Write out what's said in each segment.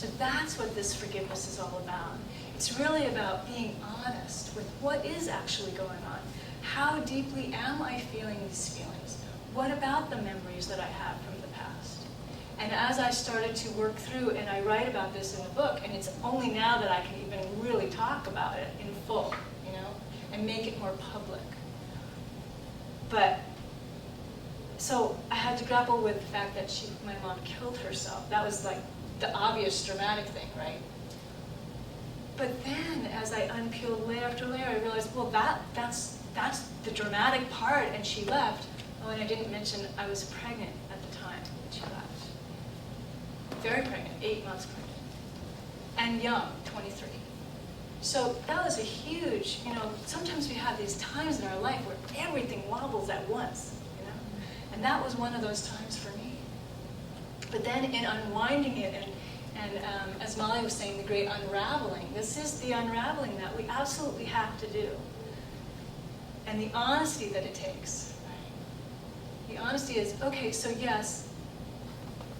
So that's what this forgiveness is all about. It's really about being honest with what is actually going on. How deeply am I feeling these feelings? What about the memories that I have from the past? And as I started to work through, and I write about this in the book, and it's only now that I can even really talk about it in full, you know, and make it more public. But, so I had to grapple with the fact that my mom killed herself. That was like the obvious dramatic thing, right? But then, as I unpeeled layer after layer, I realized, well, that's the dramatic part, and she left. Oh, and I didn't mention I was pregnant at the time when she left. Very pregnant, 8 months pregnant. And young, 23. So that was a huge, you know, sometimes we have these times in our life where everything wobbles at once, you know? And that was one of those times for me. But then in unwinding it, and as Molly was saying, the great unraveling, this is the unraveling that we absolutely have to do. And the honesty that it takes. Right? The honesty is, okay, so yes,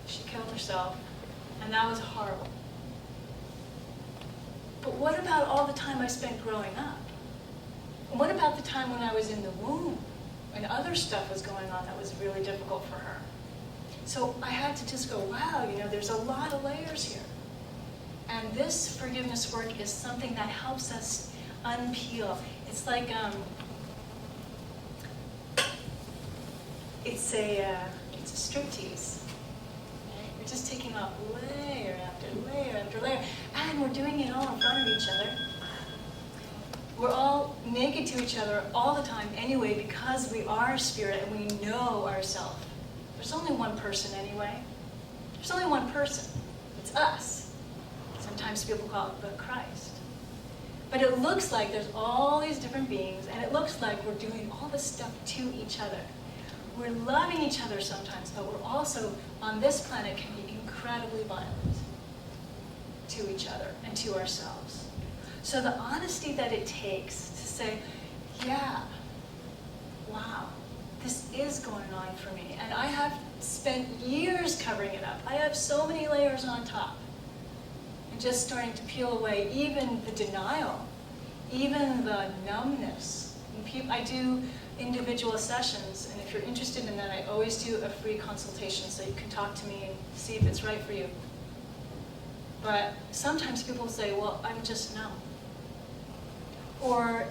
she killed herself, and that was horrible. But what about all the time I spent growing up? And what about the time when I was in the womb, and other stuff was going on that was really difficult for her? So I had to just go, wow, you know, there's a lot of layers here. And this forgiveness work is something that helps us unpeel. It's like, it's a striptease. Right? We're just taking off layer after layer after layer, and we're doing it all in front of each other. We're all naked to each other all the time anyway, because we are spirit and we know ourselves. There's only one person anyway. There's only one person. It's us. Sometimes people call it the Christ. But it looks like there's all these different beings, and it looks like we're doing all this stuff to each other. We're loving each other sometimes, but we're also, on this planet, can be incredibly violent to each other and to ourselves. So the honesty that it takes to say, yeah, wow, this is going on for me. And I have spent years covering it up. I have so many layers on top. And just starting to peel away even the denial, even the numbness. And I do individual sessions, and if you're interested in that, I always do a free consultation so you can talk to me and see if it's right for you. But sometimes people say, well, I'm just numb. Or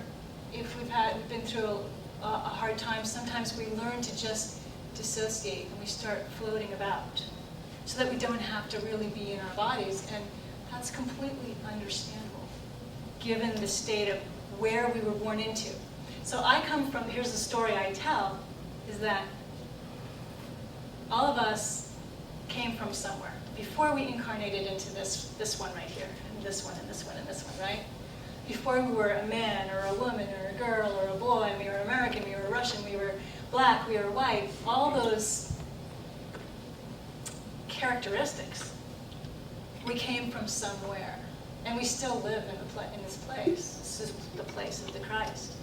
if we've been through a hard time, sometimes we learn to just dissociate and we start floating about so that we don't have to really be in our bodies, and that's completely understandable given the state of where we were born into. So I come from, here's the story I tell, is that all of us came from somewhere before we incarnated into this one right here, and this one, and this one, and this one, right? Before we were a man, or a woman, or a girl, or a boy, and we were American, we were Russian, we were black, we were white, all those characteristics, we came from somewhere. And we still live in this place. This is the place of the Christ.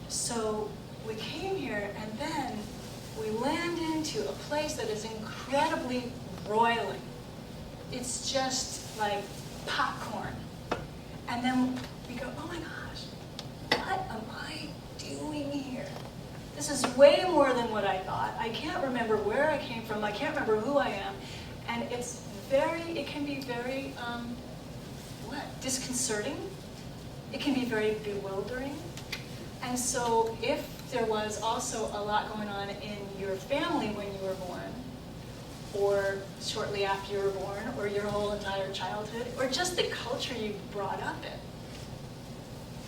So we came here, and then we land into a place that is incredibly roiling. It's just like popcorn. And then we go, oh my gosh, what am I doing here? This is way more than what I thought. I can't remember where I came from. I can't remember who I am. And it can be very, disconcerting. It can be very bewildering. And so if there was also a lot going on in your family when you were born, or shortly after you were born, or your whole entire childhood, or just the culture you brought up in,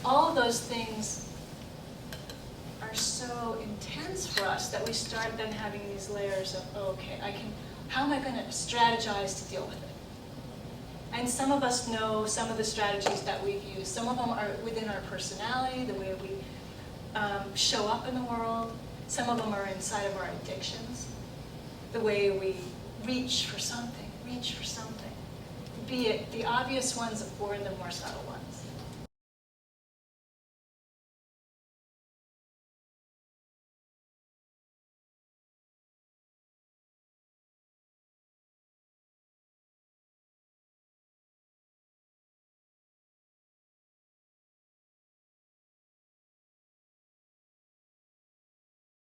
all of those things are so intense for us that we start then having these layers of, oh, okay, how am I going to strategize to deal with it? And some of us know some of the strategies that we've used. Some of them are within our personality, the way we show up in the world. Some of them are inside of our addictions, the way we reach for something, be it the obvious ones or the more subtle ones.